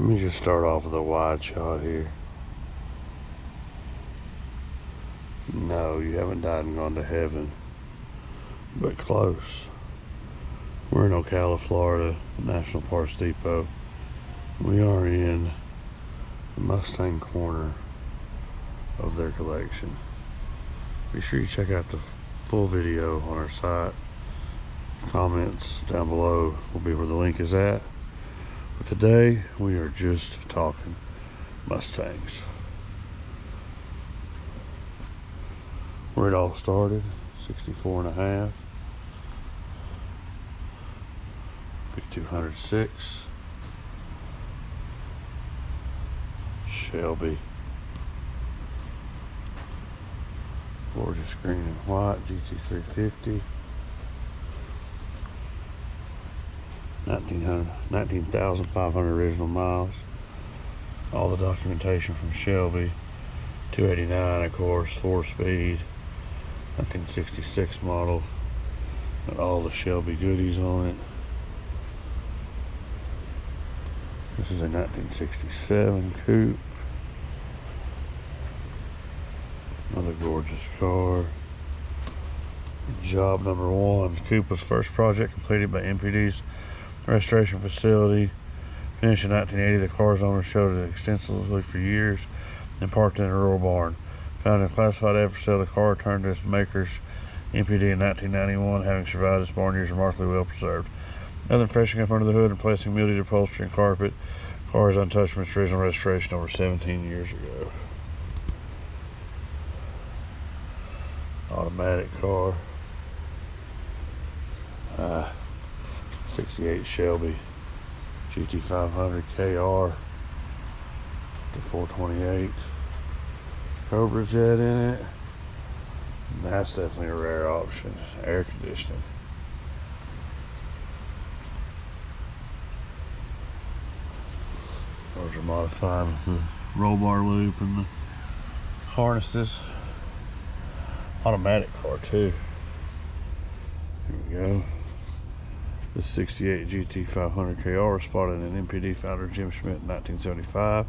Let me just start off with a wide shot here. No, you haven't died and gone to heaven, but close. We're in Ocala, Florida, National Parts Depot. We are in the Mustang Corner of their collection. Be sure you check out the full video on our site. Comments down below will be where the link is at. But today we are just talking Mustangs. Where it all started, 64.5, Gt500 Shelby, gorgeous green and white GT350, 19,500 original miles. All the documentation from Shelby. 289, of course, 4-speed, 1966 model. Got all the Shelby goodies on it. This is a 1967 coupe. Another gorgeous car. Job number one. Coupe was first project completed by NPD's restoration facility. Finished in 1980. The car's owner showed it extensively for years and parked in a rural barn. Found in a classified ad for sale, the car returned to its makers, NPD, in 1991, having survived its barn years remarkably well preserved. Other than freshening up under the hood and placing mildewed upholstery and carpet, the car is untouched from its original restoration over 17 years ago. Automatic car. 68 Shelby Gt500 Kr to 428. Cobra jet in it. And that's definitely a rare option. Air conditioning. Cars are modified with the roll bar loop and the harnesses. Automatic car too. Here we go. The 68 Gt500 Kr was spotted in NPD founder Jim Schmidt in 1975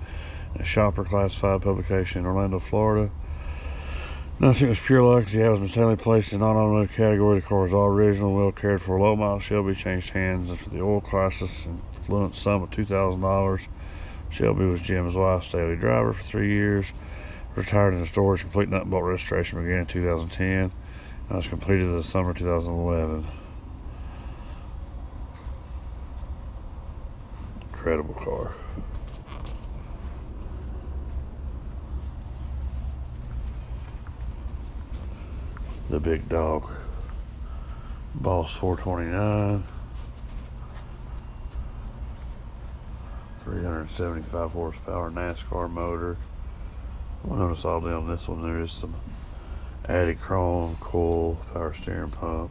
in a shopper classified publication in Orlando, Florida. Nothing was pure luck as the ad was mistakenly placed in non-automotive category. The car was all original, well cared for. Low mile Shelby changed hands after the oil crisis and affluent sum of $2,000. Shelby was Jim's wife's daily driver for 3 years. Retired in the storage. Complete nut and bolt restoration began in 2010 and was completed in the summer of 2011. Incredible car. The big dog. Boss 429. 375 horsepower NASCAR motor. You'll notice all down this one there is some added chrome, coil, power steering pump,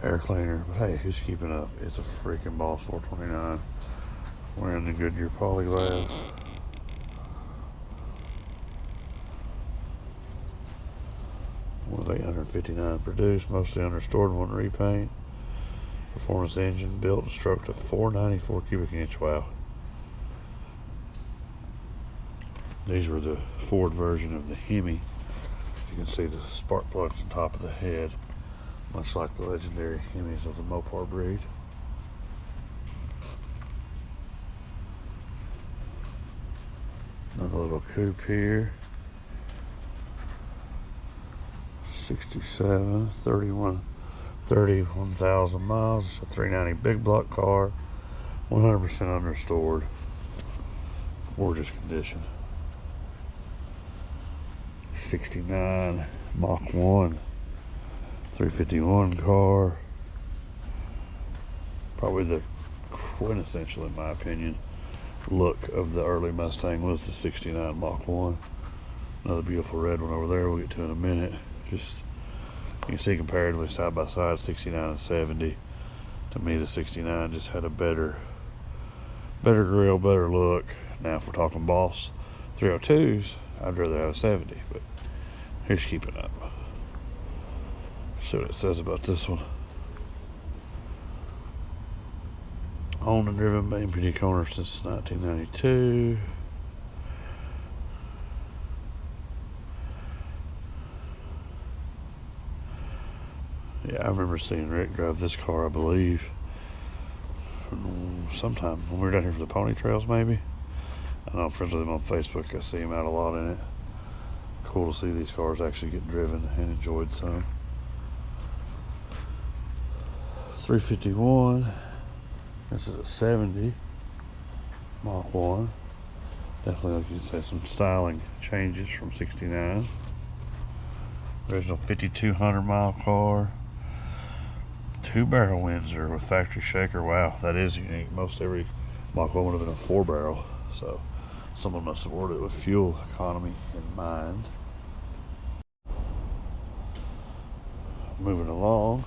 air cleaner. But hey, who's keeping up? It's a freaking Boss 429. Wearing the Goodyear polyglass. Was 859 produced, mostly unrestored, one repaint. Performance engine built and stroked to 494 cubic inch. Wow. These were the Ford version of the Hemi. You can see the spark plugs on top of the head, much like the legendary Hemis of the Mopar breed. Another little coupe here. 67, 31,000 miles. It's a 390 big block car, 100% unrestored. Gorgeous condition. 69 Mach 1, 351 car. Probably the quintessential, in my opinion, look of the early Mustang was the 69 Mach 1. Another beautiful red one over there we'll get to in a minute. Just, you can see comparatively side by side 69 and 70. To me, the 69 just had a better grill, better look. Now if we're talking Boss 302s, I'd rather have a 70, but here's keeping up. See what it says about this one. Owned and driven by NPD Collection since 1992. Yeah, I remember seeing Rick drive this car, I believe, sometime when we were down here for the pony trails, maybe. I know I'm friends with him on Facebook. I see him out a lot in it. Cool to see these cars actually get driven and enjoyed some. 351. This is a 70 Mach 1. Definitely, like you say, some styling changes from 69. Original 5,200 mile car. 2-barrel Windsor with factory shaker. Wow, that is unique. Most every Mach 1 would have been a 4-barrel. So someone must have ordered it with fuel economy in mind. Moving along.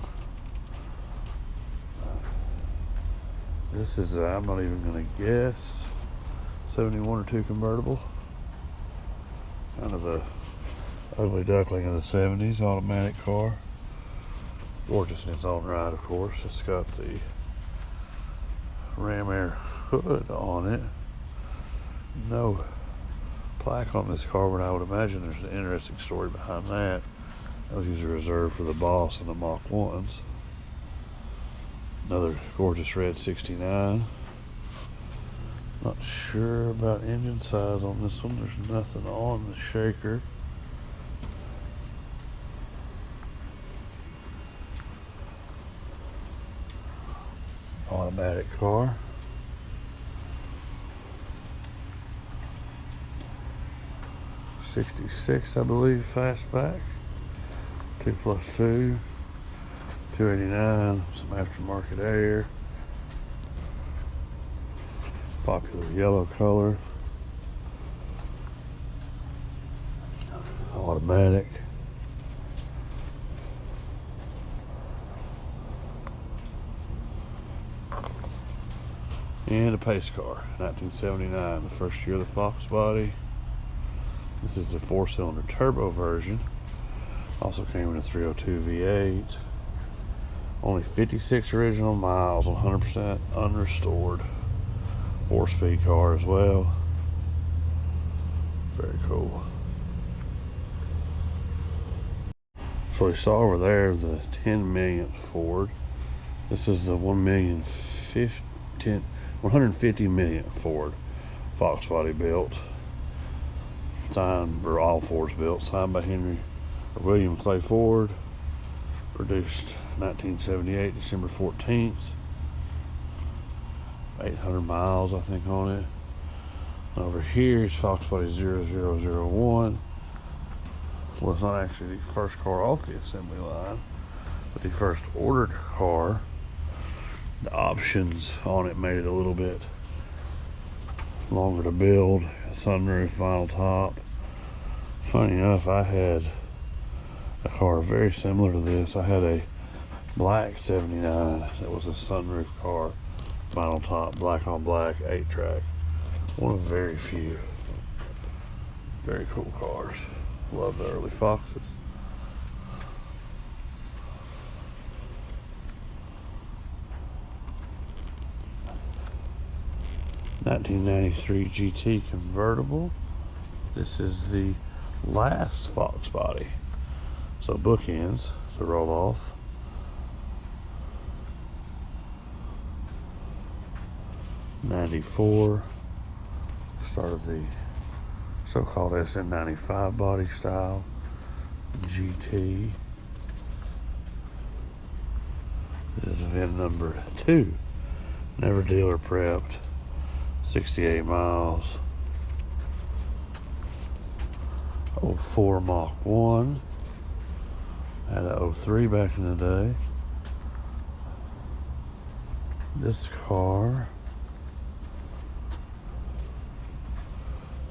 This is, I'm not even going to guess, 71 or 2 convertible. Kind of a ugly duckling of the 70s, automatic car. Gorgeous in its own right, of course. It's got the Ram Air hood on it. No plaque on this car, but I would imagine there's an interesting story behind that. That was usually reserved for the boss and the Mach 1s. Another gorgeous red 69. Not sure about engine size on this one. There's nothing on the shaker. Automatic car. '66, I believe, fastback. 2+2. 289, some aftermarket air. Popular yellow color. Automatic. And a pace car, 1979, the first year of the Fox body. This is a 4-cylinder turbo version. Also came in a 302 V8. Only 56 original miles, 100% unrestored. 4-speed car as well. Very cool. So we saw over there the 10 millionth Ford. This is the 150 millionth Ford Fox body built. Signed, or all Fords built, signed by William Clay Ford. Produced 1978, December 14th. 800 miles, I think, on it. Over here, it's Fox body 0001. Well, it's not actually the first car off the assembly line, but the first ordered car. The options on it made it a little bit longer to build. Sunroof, vinyl top. Funny enough, I had a car very similar to this. I had a black 79 that was a sunroof car, vinyl top, black on black, 8-track. One of very few. Very cool cars. Love the early Foxes. '93 GT Convertible. This is the last Fox body. So bookends to roll off. '94. Start of the so-called SN95 body style. GT. This is VIN number 2. Never dealer prepped. 68 miles. 04 Mach 1. Had a 03 back in the day. This car,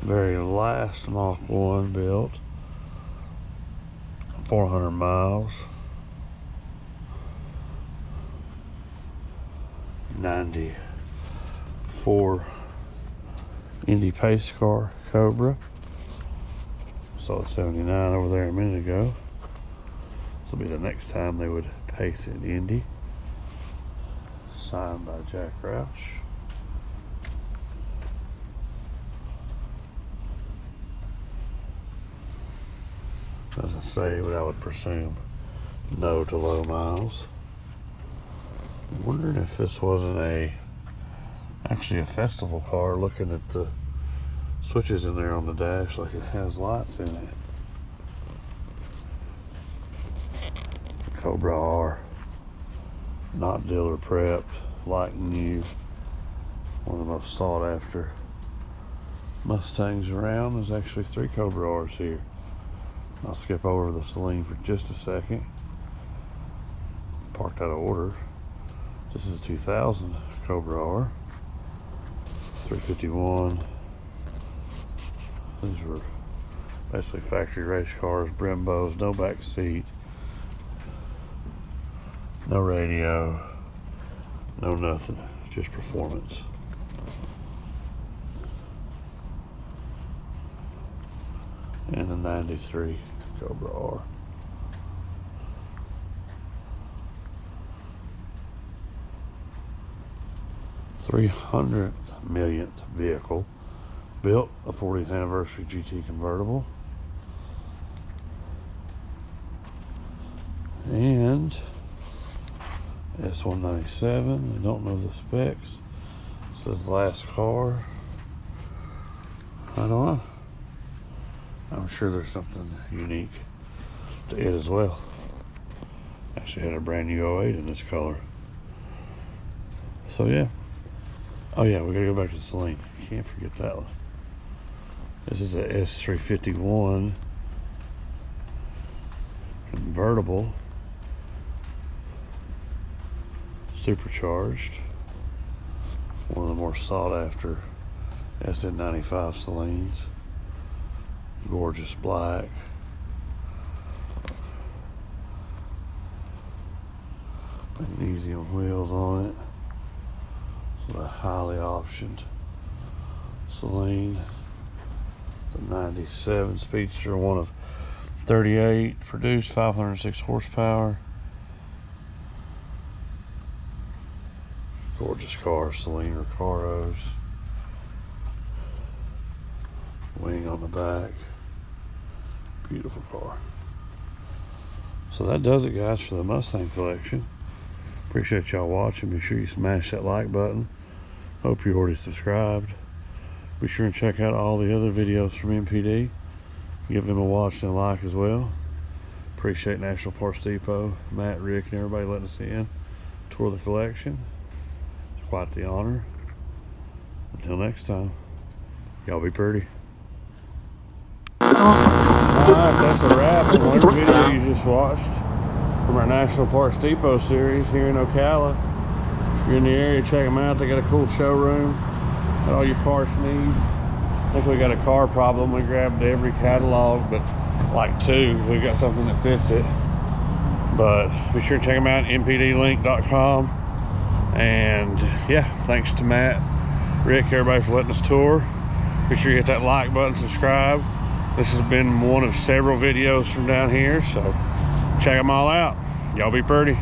very last Mach 1 built. 400 miles. 94 Indy pace car, Cobra. Saw a 79 over there a minute ago. This will be the next time they would pace in Indy. Signed by Jack Roush. Doesn't say, but I would presume no to low miles. I'm wondering if this wasn't actually a festival car, looking at the switches in there on the dash, like it has lights in it. Cobra R, not dealer prepped, like new. One of the most sought after Mustangs around. There's actually 3 Cobra R's here. I'll skip over the Celine for just a second. Parked out of order. This is a 2000 Cobra R. 351. These were basically factory race cars, Brembos, no back seat, no radio, no nothing, just performance. And a 93 Cobra R. $300 millionth vehicle, built a 40th anniversary GT Convertible, and S197. I don't know the specs. It says last car. I don't know. I'm sure there's something unique to it as well. Actually had a brand new 08 in this color. So yeah. Oh yeah, we gotta go back to the Celine. Can't forget that one. This is a S351 convertible, supercharged. One of the more sought after SN95 Celines. Gorgeous black. Magnesium wheels on it. A highly optioned Celine. It's a 97 Speedster, one of 38 produced, 506 horsepower. Gorgeous car, Celine Recaros. Wing on the back. Beautiful car. So that does it, guys, for the Mustang collection. Appreciate y'all watching. Be sure you smash that like button. Hope you already subscribed. Be sure and check out all the other videos from NPD. Give them a watch and a like as well. Appreciate National Parts Depot, Matt, Rick, and everybody letting us in. Tour the collection. It's quite the honor. Until next time, y'all be pretty. Alright, that's a wrap on the video you just watched from our National Parts Depot series here in Ocala. If you're in the area, check them out. They got a cool showroom. Got all your parts needs. I think we got a car problem. We grabbed every catalog, but like 2. We got something that fits it. But be sure to check them out at npdlink.com. And yeah, thanks to Matt, Rick, everybody for letting us tour. Be sure you hit that like button, subscribe. This has been one of several videos from down here, so check them all out. Y'all be pretty.